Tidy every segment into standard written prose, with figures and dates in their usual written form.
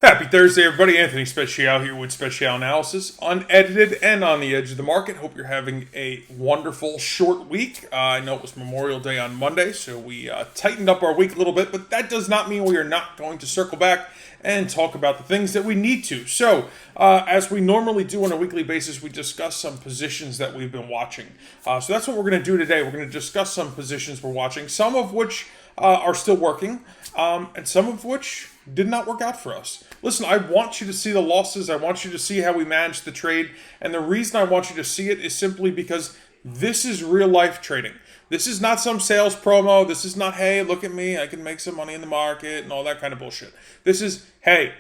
Happy Thursday, everybody. Anthony Speciale here with Speciale Analysis, unedited and on the edge of the market. Hope you're having a wonderful short week. I know it was Memorial Day on Monday, so we tightened up our week a little bit, but that does not mean we are not going to circle back and talk about the things that we need to. So, as we normally do on a weekly basis, we discuss some positions that we've been watching. So that's what we're going to do today. We're going to discuss some positions we're watching, some of which are still working, and some of which did not work out for us. Listen, I want you to see the losses. I want you to see how we managed the trade. And the reason I want you to see it is simply because this is real life trading. This is not some sales promo. This is not, hey, look at me, I can make some money in the market and all that kind of bullshit. This is, hey,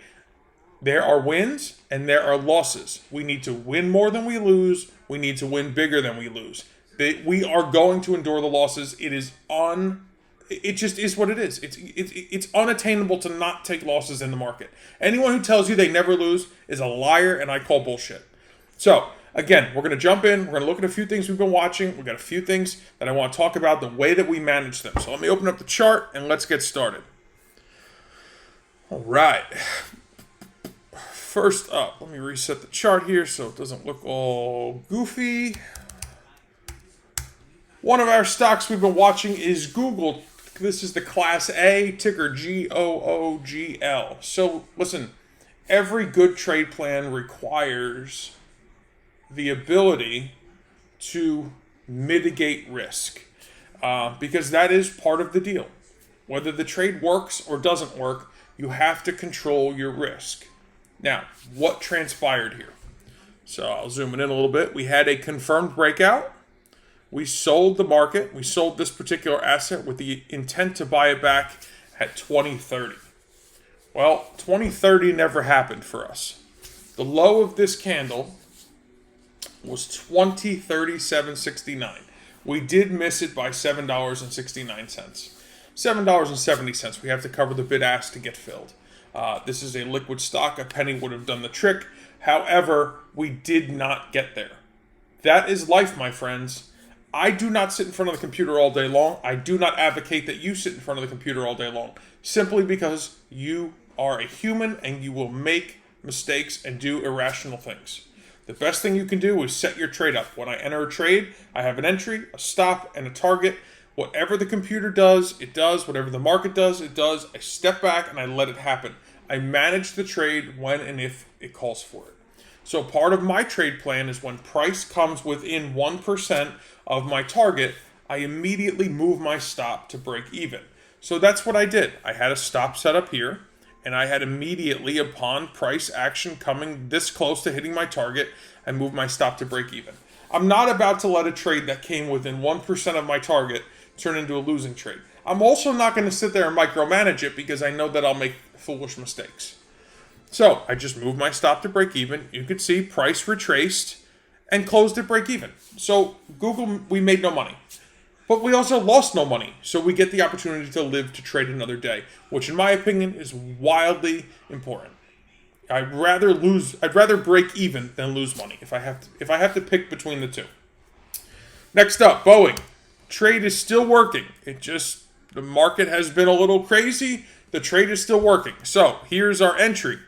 there are wins and there are losses. We need to win more than we lose. We need to win bigger than we lose. We are going to endure the losses. It just is what it is. It's unattainable to not take losses in the market. Anyone who tells you they never lose is a liar, and I call bullshit. So, again, we're going to jump in. We're going to look at a few things we've been watching. We've got a few things that I want to talk about, the way that we manage them. So let me open up the chart, and let's get started. All right. First up, let me reset the chart here so it doesn't look all goofy. One of our stocks we've been watching is Google. This is the Class A, ticker GOOGL. So, listen, every good trade plan requires the ability to mitigate risk because that is part of the deal. Whether the trade works or doesn't work, you have to control your risk. Now, what transpired here? So, I'll zoom it in a little bit. We had a confirmed breakout. We sold the market. We sold this particular asset with the intent to buy it back at 2030. Well, 2030 never happened for us. The low of this candle was 2037.69. We did miss it by $7.69. $7.70. We have to cover the bid ask to get filled. This is a liquid stock. A penny would have done the trick. However, we did not get there. That is life, my friends. I do not sit in front of the computer all day long. I do not advocate that you sit in front of the computer all day long, simply because you are a human and you will make mistakes and do irrational things. The best thing you can do is set your trade up. When I enter a trade, I have an entry, a stop, and a target. Whatever the computer does, it does. Whatever the market does, it does. I step back and I let it happen. I manage the trade when and if it calls for it. So part of my trade plan is when price comes within 1% of my target, I immediately move my stop to break even. So that's what I did. I had a stop set up here, and I had immediately, upon price action coming this close to hitting my target, I moved my stop to break even. I'm not about to let a trade that came within 1% of my target turn into a losing trade. I'm also not going to sit there and micromanage it because I know that I'll make foolish mistakes. So I just moved my stop to break even. You could see price retraced and closed at break even. So Google, we made no money. But we also lost no money. So we get the opportunity to live to trade another day, which in my opinion is wildly important. I'd rather break even than lose money if I have to pick between the two. Next up, Boeing. Trade is still working. The market has been a little crazy. The trade is still working. So here's our entry.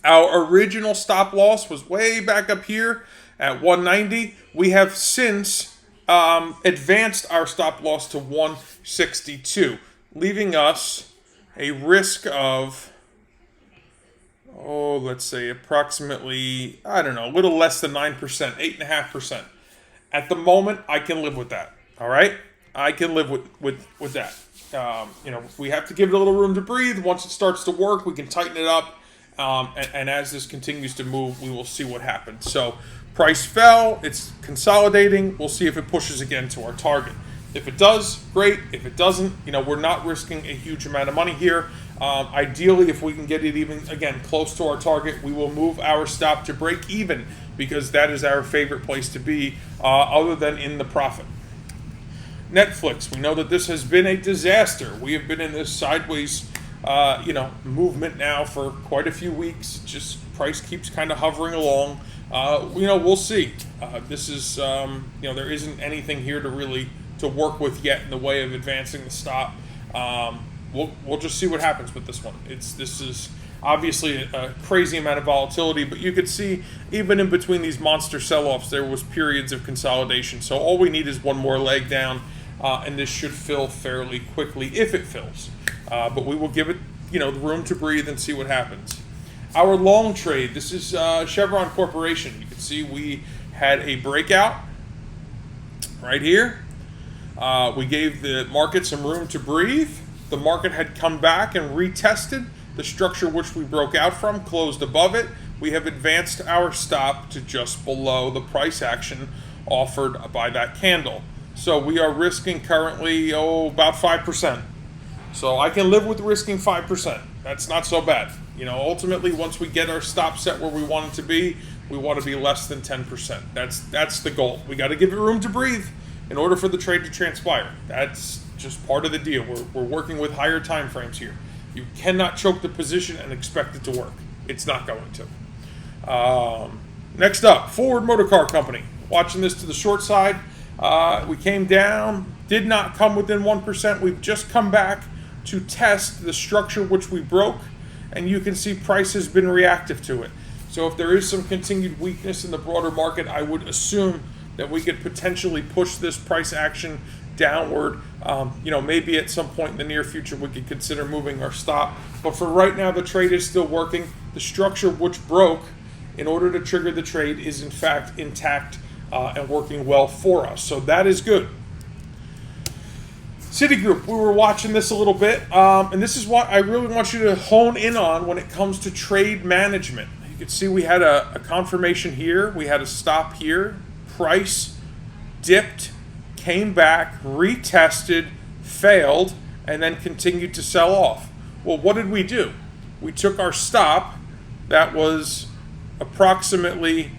Our original stop loss was way back up here at 190. We have since advanced our stop loss to 162, leaving us a risk of, let's say approximately, a little less than 9%, 8.5%. At the moment, I can live with that. All right? I can live with that. We have to give it a little room to breathe. Once it starts to work, we can tighten it up. And as this continues to move, we will see what happens. So price fell. It's consolidating. We'll see if it pushes again to our target. If it does, great. If it doesn't, we're not risking a huge amount of money here. Ideally, if we can get it even, again, close to our target, we will move our stop to break even because that is our favorite place to be other than in the profit. Netflix, we know that this has been a disaster. We have been in this sideways movement now for quite a few weeks. Just price keeps kind of hovering along. We'll see. This is, there isn't anything here to work with yet in the way of advancing the stop. We'll just see what happens with this one. This is Obviously, a crazy amount of volatility, but you could see even in between these monster sell-offs, there was periods of consolidation. So all we need is one more leg down, and this should fill fairly quickly if it fills. But we will give it, the room to breathe and see what happens. Our long trade, this is Chevron Corporation. You can see we had a breakout right here. We gave the market some room to breathe. The market had come back and retested the structure which we broke out from, closed above it. We have advanced our stop to just below the price action offered by that candle. So we are risking currently, about 5%. So I can live with risking 5%. That's not so bad. Ultimately, once we get our stop set where we want it to be, we want to be less than 10%. That's the goal. We got to give it room to breathe in order for the trade to transpire. That's just part of the deal. We're working with higher time frames here. You cannot choke the position and expect it to work. It's not going to. Next up, Ford Motor Car Company. Watching this to the short side. We came down, did not come within 1%. We've just come back to test the structure which we broke, and you can see price has been reactive to it. So if there is some continued weakness in the broader market, I would assume that we could potentially push this price action downward. Maybe at some point in the near future we could consider moving our stop. But for right now, the trade is still working. The structure which broke in order to trigger the trade is in fact intact and working well for us. So that is good. Citigroup, we were watching this a little bit, and this is what I really want you to hone in on when it comes to trade management. You can see we had a confirmation here. We had a stop here. Price dipped, came back, retested, failed, and then continued to sell off. Well, what did we do? We took our stop that was approximately,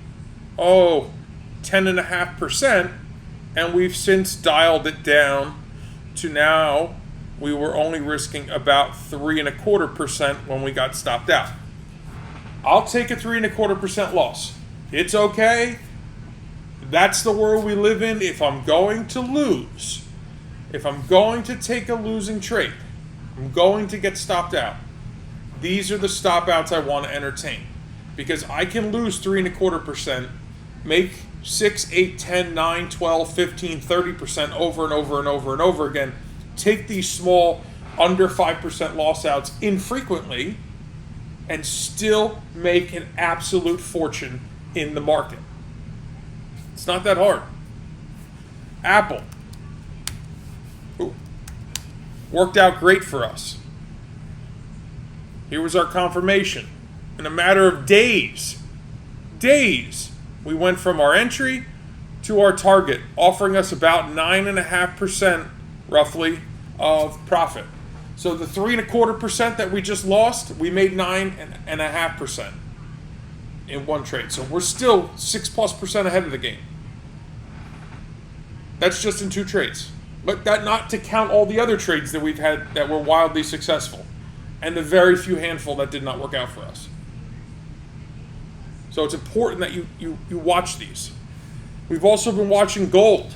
10.5%, and we've since dialed it down to now we were only risking about 3.25% when we got stopped out. I'll take a 3.25% loss. It's okay. That's the world we live in. If I'm going to lose, if I'm going to take a losing trade, I'm going to get stopped out. These are the stop outs I want to entertain, because I can lose 3.25%, make 6, 8, 10, 9, 12, 15, 30% over and over and over and over again. Take these small under 5% loss outs infrequently and still make an absolute fortune in the market. It's not that hard. Apple. Worked out great for us. Here was our confirmation. In a matter of days, we went from our entry to our target, offering us about 9.5% roughly of profit. So the 3.25% that we just lost, we made 9.5% in one trade. So we're still 6+% ahead of the game. That's just in 2 trades. But that not to count all the other trades that we've had that were wildly successful, and the very few handful that did not work out for us. So it's important that you watch these. We've also been watching gold.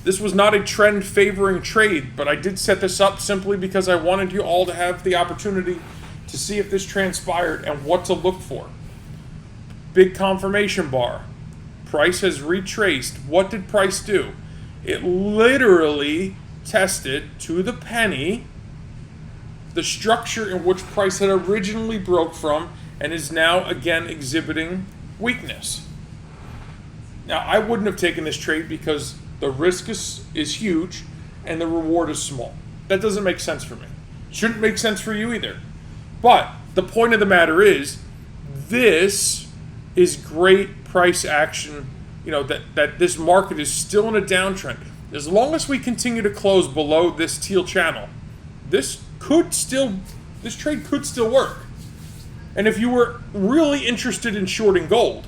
This was not a trend favoring trade, but I did set this up simply because I wanted you all to have the opportunity to see if this transpired and what to look for. Big confirmation bar. Price has retraced. What did price do? It literally tested to the penny the structure in which price had originally broke from and is now again exhibiting weakness. Now, I wouldn't have taken this trade because the risk is huge and the reward is small. That doesn't make sense for me. Shouldn't make sense for you either. But the point of the matter is, this is great price action, that this market is still in a downtrend. As long as we continue to close below this teal channel, this trade could still work. And if you were really interested in shorting gold,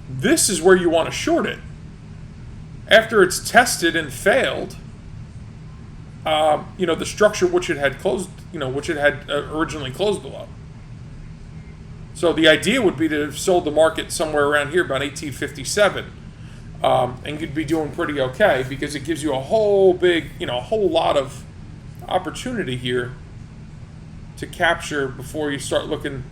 this is where you want to short it. After it's tested and failed, the structure which it had closed, which it had originally closed below. So the idea would be to have sold the market somewhere around here, about 1857, and you'd be doing pretty okay because it gives you a whole lot of opportunity here to capture before you start looking.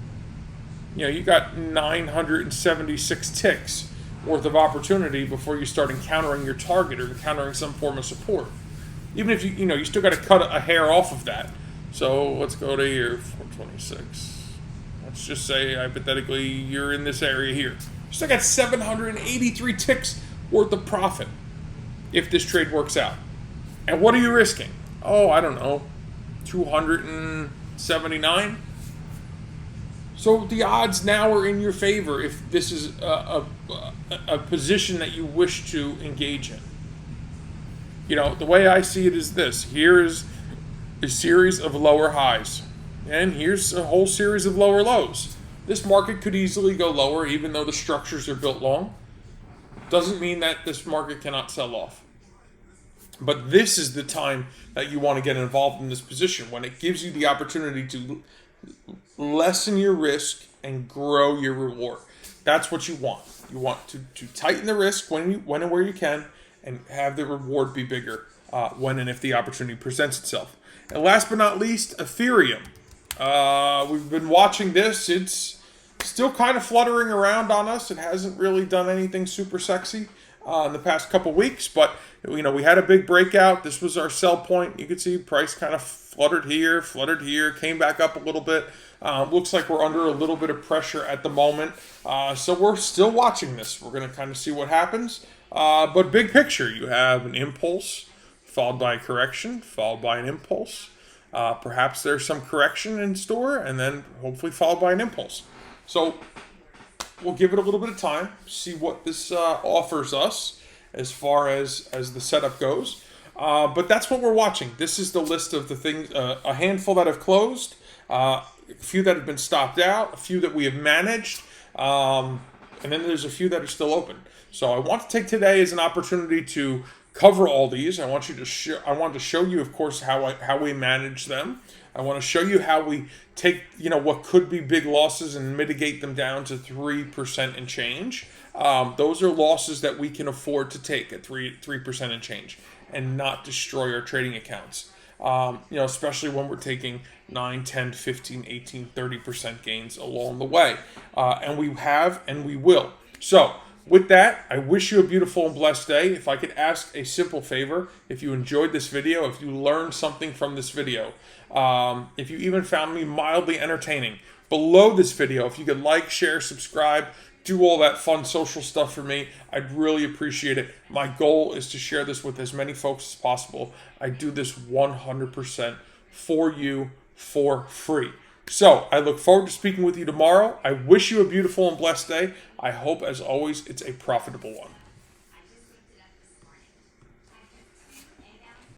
You got 976 ticks worth of opportunity before you start encountering your target or encountering some form of support. Even if you still got to cut a hair off of that. So let's go to here, 426. Let's just say hypothetically you're in this area here. You still got 783 ticks worth of profit if this trade works out. And what are you risking? Oh, I don't know, 279. So the odds now are in your favor if this is a position that you wish to engage in. The way I see it is this. Here is a series of lower highs, and here's a whole series of lower lows. This market could easily go lower, even though the structures are built long. Doesn't mean that this market cannot sell off. But this is the time that you want to get involved in this position, when it gives you the opportunity to lessen your risk and grow your reward. That's what you want. You want to tighten the risk when and where you can, and have the reward be bigger when and if the opportunity presents itself. And last but not least, Ethereum. We've been watching this. It's still kind of fluttering around on us. It hasn't really done anything super sexy in the past couple weeks, but we had a big breakout. This was our sell point. You can see price kind of fluttered here, came back up a little bit. Looks like we're under a little bit of pressure at the moment. So we're still watching this. We're going to kind of see what happens. But big picture, you have an impulse, followed by a correction, followed by an impulse. Perhaps there's some correction in store, and then hopefully followed by an impulse. So we'll give it a little bit of time, see what this offers us as far as the setup goes. But that's what we're watching. This is the list of the things, a handful that have closed, a few that have been stopped out, a few that we have managed, and then there's a few that are still open. So I want to take today as an opportunity to cover all these. I want to show you, of course, how we manage them. I want to show you how we take what could be big losses and mitigate them down to 3% and change. Those are losses that we can afford to take at 3% and change, and not destroy our trading accounts. Especially when we're taking 9, 10, 15, 18, 30% gains along the way. And we have, and we will. So with that, I wish you a beautiful and blessed day. If I could ask a simple favor, if you enjoyed this video, if you learned something from this video, if you even found me mildly entertaining, below this video, if you could like, share, subscribe, do all that fun social stuff for me, I'd really appreciate it. My goal is to share this with as many folks as possible. I do this 100% for you for free. So I look forward to speaking with you tomorrow. I wish you a beautiful and blessed day. I hope, as always, it's a profitable one.